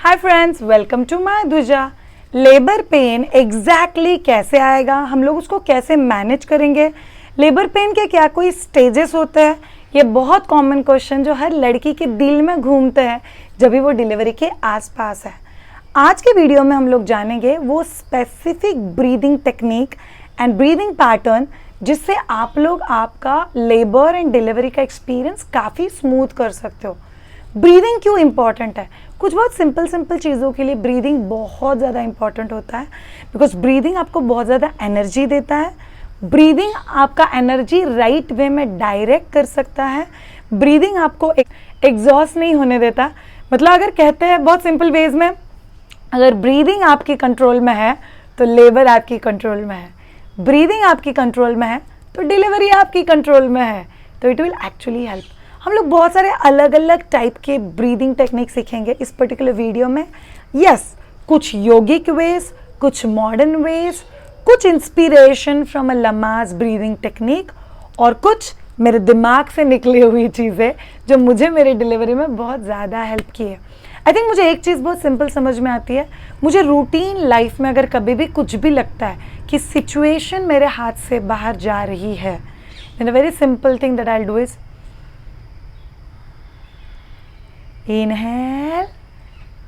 Hi friends, welcome to my दुजा। Labour pain exactly कैसे आएगा, हम लोग उसको कैसे मैनेज करेंगे, लेबर पेन के क्या कोई स्टेजेस होते हैं, ये बहुत कॉमन क्वेश्चन जो हर लड़की के दिल में घूमते हैं जब भी वो डिलीवरी के आसपास है। आज के वीडियो में हम लोग जानेंगे वो specific breathing technique and breathing pattern जिससे आप लोग आपका लेबर एंड डिलीवरी का एक्सपीरियंस काफ़ी स्मूथ कर सकते हो। ब्रीदिंग क्यों इंपॉर्टेंट है? कुछ बहुत सिंपल चीज़ों के लिए ब्रीदिंग बहुत ज़्यादा इंपॉर्टेंट होता है, बिकॉज ब्रीदिंग आपको बहुत ज़्यादा एनर्जी देता है। ब्रीदिंग आपका एनर्जी राइट वे में डायरेक्ट कर सकता है। ब्रीदिंग आपको एग्जॉस्ट नहीं होने देता। मतलब अगर कहते हैं बहुत सिंपल वेज में, अगर ब्रीदिंग आपकी कंट्रोल में है तो लेबर आपकी कंट्रोल में है, ब्रीदिंग आपकी कंट्रोल में है तो डिलीवरी आपकी कंट्रोल में है, तो इट विल एक्चुअली हेल्प। हम लोग बहुत सारे अलग अलग टाइप के ब्रीदिंग टेक्निक सीखेंगे इस पर्टिकुलर वीडियो में। यस, कुछ योगिक वेज, कुछ मॉडर्न वेज, कुछ inspiration from a Lamaze breathing technique और कुछ मेरे दिमाग से निकली हुई चीज़ें जो मुझे मेरे डिलीवरी में बहुत ज़्यादा हेल्प की है। आई थिंक मुझे एक चीज़ बहुत सिंपल समझ में आती है। मुझे रूटीन लाइफ में अगर कभी भी कुछ भी लगता है कि सिचुएशन मेरे हाथ से बाहर जा रही है, then a very simple thing that I will do is inhale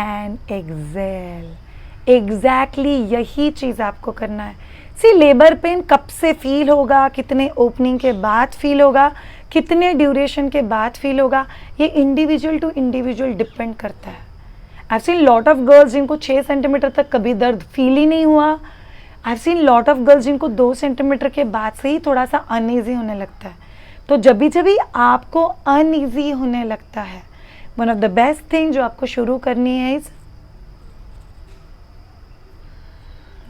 and exhale. Exactly यही चीज़ आपको करना है। सी, लेबर पेन कब से फील होगा, कितने ओपनिंग के बाद फील होगा, कितने ड्यूरेशन के बाद फील होगा, ये इंडिविजुअल टू इंडिविजुअल डिपेंड करता है। I seen lot of girls जिनको 6 सेंटीमीटर तक कभी दर्द फील ही नहीं हुआ। I seen lot of girls जिनको 2 सेंटीमीटर के बाद से ही थोड़ा सा अनईजी होने लगता है। तो जब भी आपको अनईजी होने लगता है, one of the best thing जो आपको शुरू करनी है इस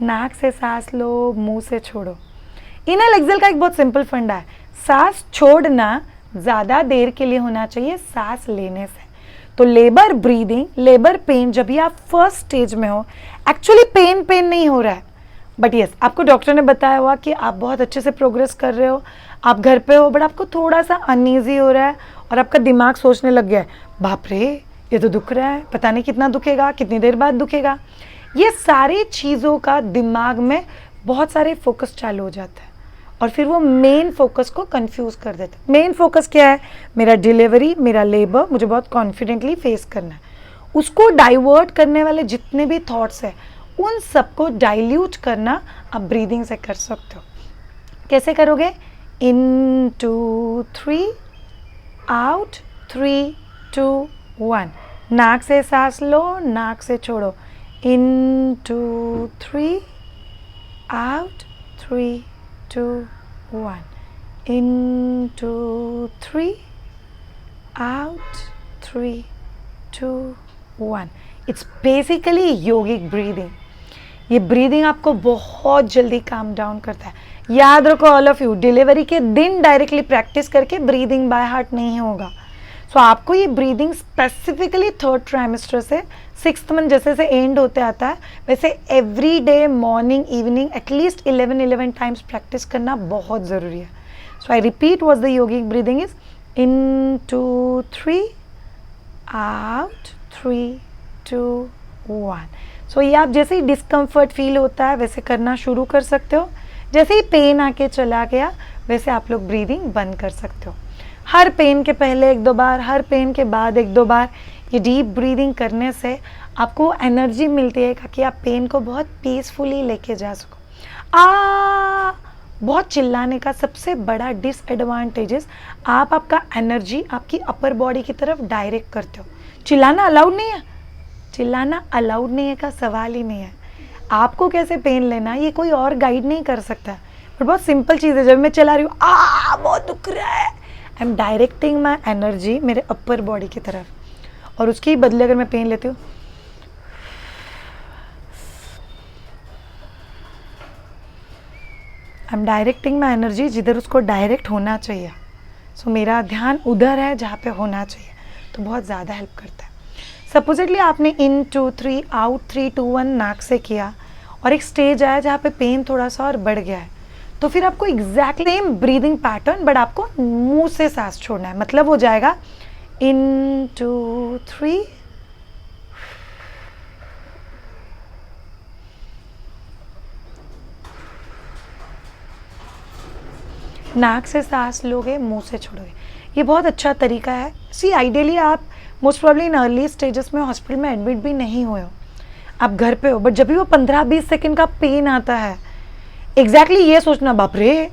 नाक से सांस लो, मुंह से छोड़ो। इनहेल एक्सेल का एक बहुत सिंपल फंडा है। सांस छोड़ना ज़्यादा देर के लिए होना चाहिए सांस लेने से। तो लेबर ब्रीदिंग, लेबर पेन जब भी आप फर्स्ट स्टेज में हो, एक्चुअली पेन नहीं हो रहा है, बट यस आपको डॉक्टर ने बताया हुआ कि आप बहुत अच्छे से प्रोग्रेस कर रहे हो, आप घर पे हो, बट आपको थोड़ा सा अनईजी हो रहा है और आपका दिमाग सोचने लग गया है, बाप रे ये तो दुख रहा है, पता नहीं कितना दुखेगा, कितनी देर बाद दुखेगा। ये सारी चीज़ों का दिमाग में बहुत सारे फोकस चालू हो जाता है और फिर वो मेन फोकस को कंफ्यूज कर देता है। मेन फोकस क्या है? मेरा डिलीवरी, मेरा लेबर, मुझे बहुत कॉन्फिडेंटली फेस करना है। उसको डाइवर्ट करने वाले जितने भी थॉट्स हैं उन सबको डाइल्यूट करना आप ब्रीदिंग से कर सकते हो। कैसे करोगे? इन 2 3, आउट 3 2 1। नाक से सांस लो, नाक से छोड़ो। इन 2 3, out 3 2 1। In 2 3, out 3 2 1। It's basically yogic breathing. ये ब्रीदिंग आपको बहुत जल्दी काम डाउन करता है। याद रखो ऑल ऑफ यू, डिलीवरी के दिन डायरेक्टली प्रैक्टिस करके ब्रीदिंग बाय हार्ट नहीं होगा। सो आपको ये ब्रीदिंग स्पेसिफिकली 3rd ट्राइमेस्टर से 6th मंथ जैसे से एंड होते आता है वैसे every day morning evening at least 11 times practice करना बहुत ज़रूरी है। So I repeat what the yogic breathing is in 2 3, out 3 2 1। So ये आप जैसे ही डिस्कम्फर्ट फील होता है वैसे करना शुरू कर सकते हो। जैसे ही पेन आके चला गया वैसे आप लोग ब्रीदिंग बंद कर सकते हो। हर पेन के पहले 1-2 बार, हर पेन के बाद 1-2 बार ये डीप ब्रीदिंग करने से आपको एनर्जी मिलती है कि आप पेन को बहुत पीसफुली लेके जा सको। बहुत चिल्लाने का सबसे बड़ा डिसएडवांटेजेस, आप आपका एनर्जी आपकी अपर बॉडी की तरफ डायरेक्ट करते हो। चिल्लाना अलाउड नहीं है, चिल्लाना अलाउड नहीं है का सवाल ही नहीं है। आपको कैसे पेन लेना ये कोई और गाइड नहीं कर सकता। बट बहुत सिंपल चीज़ है, जब मैं चला रही हूँ बहुत दुख रहा है, I am directing my energy मेरे अपर बॉडी की तरफ और उसके बदले अगर मैं पेन लेती हूँ I am directing my energy जिधर उसको डायरेक्ट होना चाहिए। सो मेरा ध्यान उधर है जहाँ पे होना चाहिए, तो बहुत ज़्यादा हेल्प करता है। सपोजिटली आपने इन 2 3, आउट 3 2 1 नाक से किया और एक स्टेज आया जहाँ पे पेन थोड़ा सा और बढ़ गया है, तो फिर आपको exactly same breathing pattern but आपको मुंह से सांस छोड़ना है। मतलब हो जाएगा इन 2 3, नाक से सांस लोगे, मुंह से छोड़ोगे। ये बहुत अच्छा तरीका है। सी आइडियली आप most probably in early stages में हॉस्पिटल में एडमिट भी नहीं हुए हो, आप घर पे हो, बट जब भी वो 15-20 सेकंड का पेन आता है, एग्जैक्टली ये सोचना बाप रे,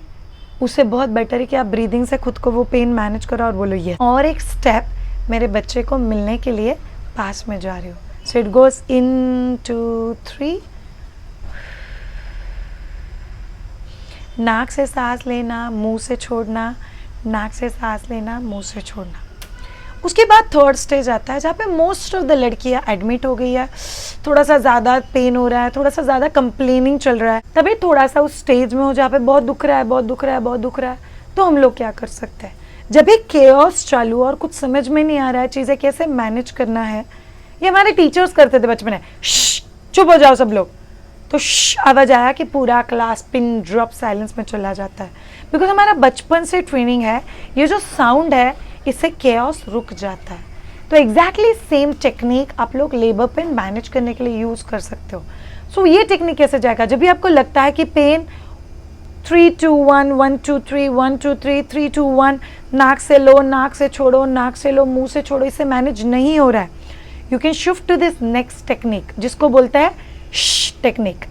उससे बहुत बेटर है कि आप ब्रीदिंग से खुद को वो पेन मैनेज करो और बोलो ये। और एक स्टेप, मेरे बच्चे को मिलने के लिए पास में जा रही हूँ। सो इट गोज इन 2 3, नाक से सांस लेना, मुंह से छोड़ना, नाक से सांस लेना, मुंह से छोड़ना। उसके बाद थर्ड स्टेज आता है जहाँ पे मोस्ट ऑफ द लड़कियाँ एडमिट हो गई है, थोड़ा सा ज़्यादा पेन हो रहा है, थोड़ा सा ज़्यादा कंप्लेनिंग चल रहा है, तभी थोड़ा सा उस स्टेज में हो जहाँ पे बहुत दुख रहा है, बहुत दुख रहा है, बहुत दुख रहा है। तो हम लोग क्या कर सकते हैं, जब भी केओस चालू और कुछ समझ में नहीं आ रहा है चीज़ें कैसे मैनेज करना है, ये हमारे टीचर्स करते थे बचपन में, चुप हो जाओ सब लोग, तो आवाज आया कि पूरा क्लास पिन ड्रॉप साइलेंस में चला जाता है। बिकॉज हमारा बचपन से ट्रेनिंग है, ये जो साउंड है इससे केओस रुक जाता है। तो एग्जैक्टली सेम टेक्निक आप लोग लेबर पेन मैनेज करने के लिए यूज़ कर सकते हो। सो ये टेक्निक कैसे जाएगा, जब भी आपको लगता है कि पेन 3 2 1 1 2 3 1 2 3 3 2 1, नाक से लो, नाक से छोड़ो, नाक से लो, मुंह से छोड़ो, इससे मैनेज नहीं हो रहा है, you can shift to this next technique जिसको बोलते हैं टेक्निक।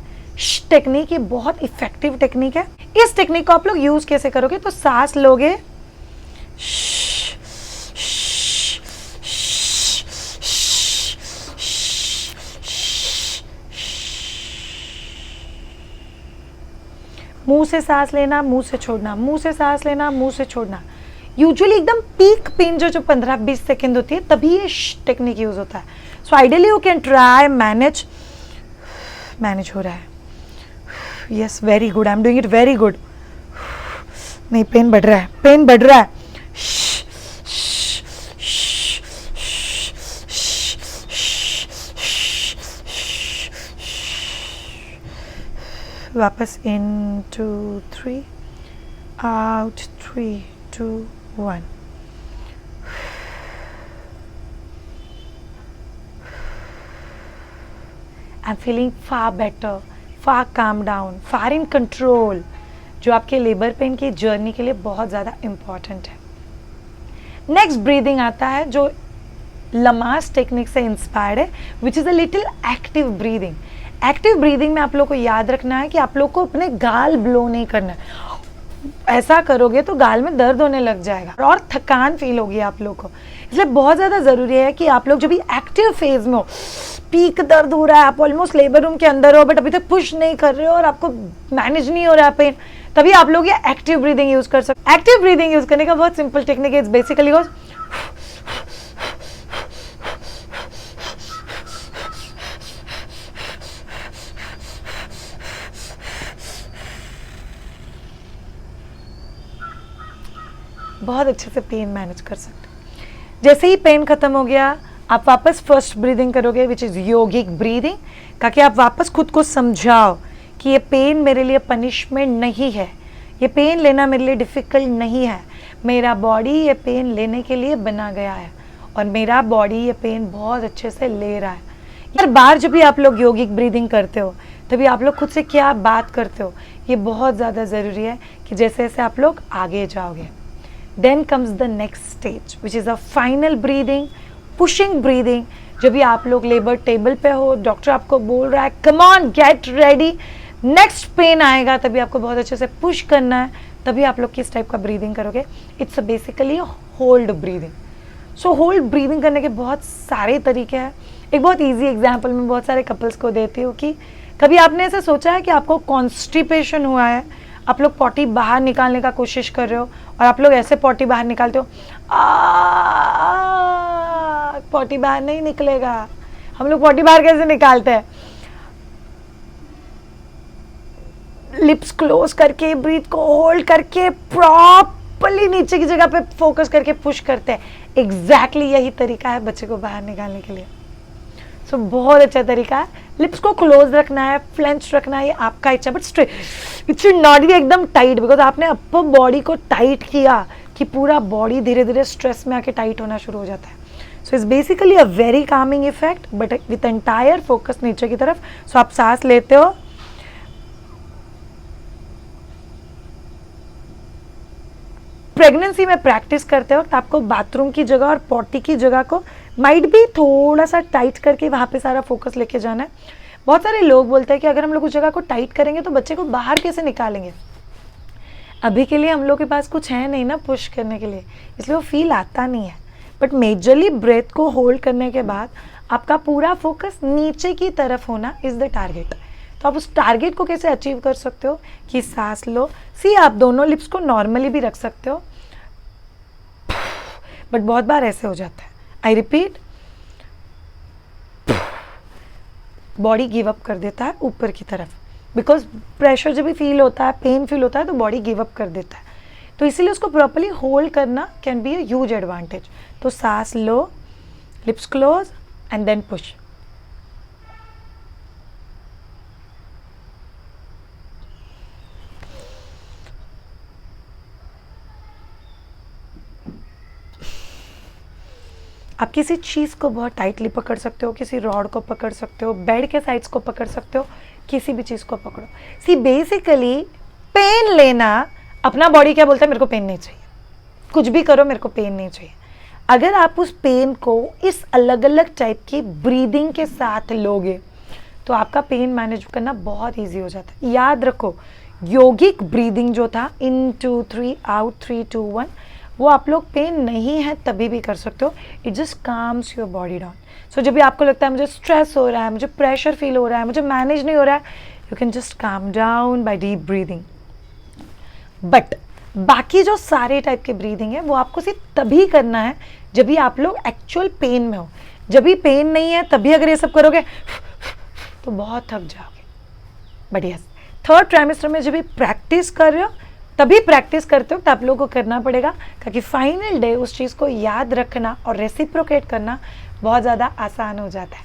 टेक्निक ये बहुत इफेक्टिव टेक्निक है। इस टेक्निक को आप लोग यूज कैसे करोगे, तो सांस लोगे, मुंह से सांस लेना, मुंह से छोड़ना, मुंह से सांस लेना, मुंह से छोड़ना। यूजुअली एकदम पीक पेन जो 15-20 सेकेंड होती है तभी ये टेक्निक यूज होता है। So ideally you can try manage हो रहा है, yes very good, I am doing it very good. नहीं, पेन बढ़ रहा है, पेन बढ़ रहा है। वापस इन 2 3, out 3 2 1। I'm feeling far better, far calm down, far in control, जो आपके लेबर पेन की जर्नी के लिए बहुत ज़्यादा इम्पॉर्टेंट है। नेक्स्ट ब्रीदिंग आता है जो लमास टेक्निक से इंस्पायर्ड है, which is a little active breathing. Active breathing में आप लोग को याद रखना है कि आप लोग को अपने गाल ब्लो नहीं करना है। ऐसा करोगे तो गाल में दर्द होने लग जाएगा और थकान फील होगी आप लोग को। इसलिए बहुत ज़्यादा ज़रूरी है कि आप लोग जब भी एक्टिव फेज में हो, पीक दर्द हो रहा है, आप ऑलमोस्ट लेबर रूम के अंदर हो बट अभी तक पुश नहीं कर रहे हो और आपको मैनेज नहीं हो रहा है पेन, तभी आप लोग ये एक्टिव ब्रीदिंग यूज़ कर सकते। एक्टिव ब्रीदिंग यूज़ करने का बहुत सिंपल टेक्निक है, इट्स बेसिकली गोज बहुत अच्छे से पेन मैनेज कर सकते हो। जैसे ही पेन खत्म हो गया, आप वापस फर्स्ट ब्रीदिंग करोगे विच इज़ योगिक ब्रीदिंग, ताकि आप वापस खुद को समझाओ कि ये पेन मेरे लिए पनिशमेंट नहीं है, ये पेन लेना मेरे लिए डिफ़िकल्ट नहीं है, मेरा बॉडी ये पेन लेने के लिए बना गया है और मेरा बॉडी ये पेन बहुत अच्छे से ले रहा है। हर बार जब भी आप लोग योगिक ब्रीदिंग करते हो तभी आप लोग खुद से क्या बात करते हो, ये बहुत ज़्यादा ज़रूरी है कि जैसे जैसे आप लोग आगे जाओगे। Then comes the next stage which is a final breathing, pushing breathing। जब भी आप लोग लेबर टेबल पे हो, डॉक्टर आपको बोल रहा है come on get ready, next pain आएगा, तभी आपको बहुत अच्छे से पुश करना है, तभी आप लोग किस टाइप का ब्रीदिंग करोगे। It's basically hold breathing. So hold breathing करने के बहुत सारे तरीके हैं। एक बहुत ईजी एग्जाम्पल मैं बहुत सारे कपल्स को देती हूँ कि कभी आपने ऐसा सोचा है कि आपको कॉन्स्टिपेशन हुआ है, आप लोग पॉटी बाहर निकालने का कोशिश कर रहे हो और आप लोग ऐसे पॉटी बाहर निकालते हो, पॉटी बाहर नहीं निकलेगा। हम लोग पॉटी बाहर कैसे निकालते हैं, लिप्स क्लोज करके, ब्रीथ को होल्ड करके, प्रॉपर्ली नीचे की जगह पे फोकस करके पुश करते हैं। एग्जैक्टली यही तरीका है बच्चे को बाहर निकालने के लिए। सो बहुत अच्छा तरीका है, लिप्स को क्लोज रखना है, फ्लेंच रखना है, ये आपका इच्छा, but straight, it should not be एकदम टाइट, बिकॉज आपने अपर बॉडी को टाइट किया कि पूरा बॉडी धीरे धीरे स्ट्रेस में आके टाइट होना शुरू हो जाता है। So it's basically a very Kameng effect but with entire focus नीचे की तरफ। सो आप सांस लेते हो, प्रेगनेंसी में प्रैक्टिस करते वक्त आपको बाथरूम की जगह और पॉटी की जगह को माइट भी थोड़ा सा टाइट करके वहाँ पे सारा फोकस लेके जाना है। बहुत सारे लोग बोलते हैं कि अगर हम लोग उस जगह को टाइट करेंगे तो बच्चे को बाहर कैसे निकालेंगे। अभी के लिए हम लोग के पास कुछ है नहीं ना पुश करने के लिए, इसलिए वो फील आता नहीं है। बट मेजरली ब्रेथ को होल्ड करने के बाद आपका पूरा फोकस नीचे की तरफ होना इज़ द टारगेट। तो आप उस टारगेट को कैसे अचीव कर सकते हो कि सांस लो। सी आप दोनों लिप्स को नॉर्मली भी रख सकते हो, बट बहुत बार ऐसे हो जाता है। I repeat, body give up कर देता है ऊपर की तरफ, बिकॉज प्रेशर जब भी फील होता है, पेन फील होता है, तो बॉडी गिव अप कर देता है। तो इसीलिए उसको प्रॉपर्ली होल्ड करना can be a huge advantage. तो सांस लो, lips close and then push. आप किसी चीज़ को बहुत टाइटली पकड़ सकते हो, किसी रॉड को पकड़ सकते हो, बेड के साइड्स को पकड़ सकते हो, किसी भी चीज़ को पकड़ो। सी बेसिकली पेन लेना, अपना बॉडी क्या बोलता है, मेरे को पेन नहीं चाहिए, कुछ भी करो मेरे को पेन नहीं चाहिए। अगर आप उस पेन को इस अलग अलग टाइप की ब्रीदिंग के साथ लोगे तो आपका पेन मैनेज करना बहुत ईजी हो जाता है। याद रखो, योगिक ब्रीदिंग जो था, इन 2 3 आउट 3 2 1, वो आप लोग पेन नहीं है तभी भी कर सकते हो। It just calms your body down. So जब भी आपको लगता है मुझे स्ट्रेस हो रहा है, मुझे प्रेशर फील हो रहा है, मुझे मैनेज नहीं हो रहा है, you can just calm down by deep breathing. But बाकी जो सारे टाइप के ब्रीदिंग है वो आपको सिर्फ तभी करना है जब भी आप लोग एक्चुअल पेन में हो। जब भी पेन नहीं है तभी अगर ये सब करोगे तो बहुत थक जाओगे। बट यस, थर्ड ट्राइमेस्टर में जब भी प्रैक्टिस कर रहे हो तभी प्रैक्टिस करते हो तो आप लोगों को करना पड़ेगा, क्योंकि फाइनल डे उस चीज़ को याद रखना और रेसिप्रोकेट करना बहुत ज़्यादा आसान हो जाता है।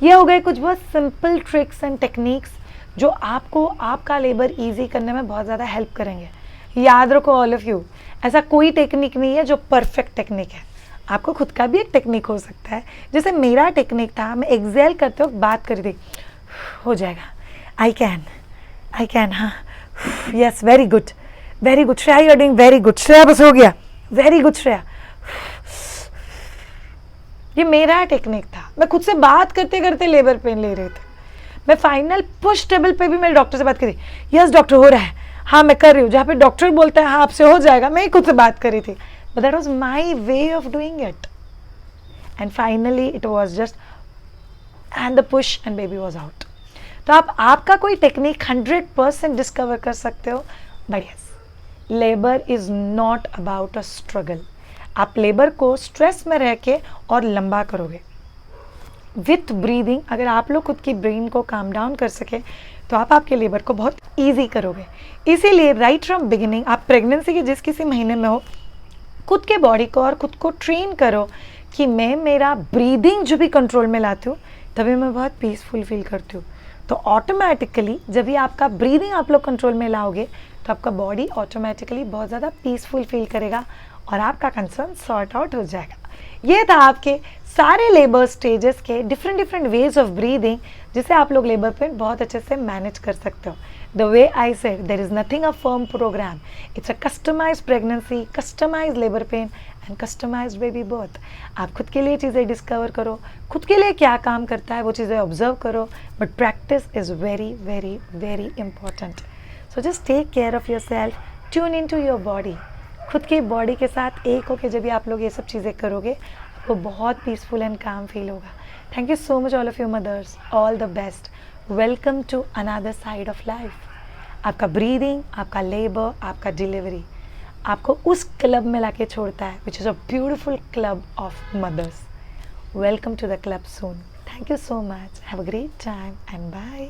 ये हो गए कुछ बहुत सिंपल ट्रिक्स एंड टेक्निक्स जो आपको आपका लेबर इजी करने में बहुत ज़्यादा हेल्प करेंगे। याद रखो ऑल ऑफ यू, ऐसा कोई टेक्निक नहीं है जो परफेक्ट टेक्निक है। आपको खुद का भी एक टेक्निक हो सकता है। जैसे मेरा टेक्निक था, मैं एक्सेल करते वक्त बात करी थी, हो जाएगा, आई कैन, हाँ, yes, very good Shreya, you are doing very good Shreya, बस हो गया, वेरी गुड श्रेया। ये मेरा टेक्निक था। मैं खुद से बात करते करते लेबर पेन ले रहे थे। मैं फाइनल पुश टेबल पे भी मेरे डॉक्टर से बात करी, यस डॉक्टर हो रहा है, हाँ मैं कर रही हूँ। जहाँ पे डॉक्टर बोलता है हाँ आपसे हो जाएगा, मैं ही खुद से बात करी थी। But that was my way of doing it and finally it was just and the push and baby was out. तो आप आपका कोई टेक्निक 100% डिस्कवर कर सकते हो। But yes, labour is not about a struggle. आप लेबर को stress में रह के और लंबा करोगे विथ ब्रीदिंग। अगर आप लोग खुद की ब्रेन को काम डाउन कर सके तो आप आपके लेबर को बहुत ईजी करोगे। इसीलिए राइट फ्रॉम बिगिनिंग, आप प्रेगनेंसी के जिस किसी महीने में हो, खुद के बॉडी को और खुद को ट्रेन करो कि मैं मेरा ब्रीदिंग जो भी कंट्रोल में लाती हूँ तभी मैं बहुत पीसफुल फील करती हूँ। तो ऑटोमेटिकली जब भी आपका ब्रीदिंग आप लोग कंट्रोल में लाओगे तो आपका बॉडी ऑटोमेटिकली बहुत ज़्यादा पीसफुल फील करेगा और आपका कंसर्न सॉर्ट आउट हो जाएगा। ये था आपके सारे लेबर स्टेजेस के डिफरेंट वेज ऑफ ब्रीदिंग, जिसे आप लोग लेबर पेन बहुत अच्छे से मैनेज कर सकते हो। The way I said, there is nothing a firm programme, it's a customised pregnancy, customised labour pain and customised baby birth. आप खुद के लिए चीज़ें डिस्कवर करो, खुद के लिए क्या काम करता है वो चीज़ें ऑब्जर्व करो, but practice is very very very important. So just take care of your self, tune in to your body. खुद की बॉडी के साथ एक होकर जब भी आप लोग ये सब चीज़ें करोगे आपको बहुत पीसफुल एंड काम फील होगा। Thank you so much all of you mothers, all the best, welcome to another side of life. आपका ब्रीदिंग, आपका लेबर, आपका डिलीवरी आपको उस क्लब में लाके छोड़ता है which is a beautiful club of mothers. Welcome to the club soon. Thank you so much, have a great time and bye.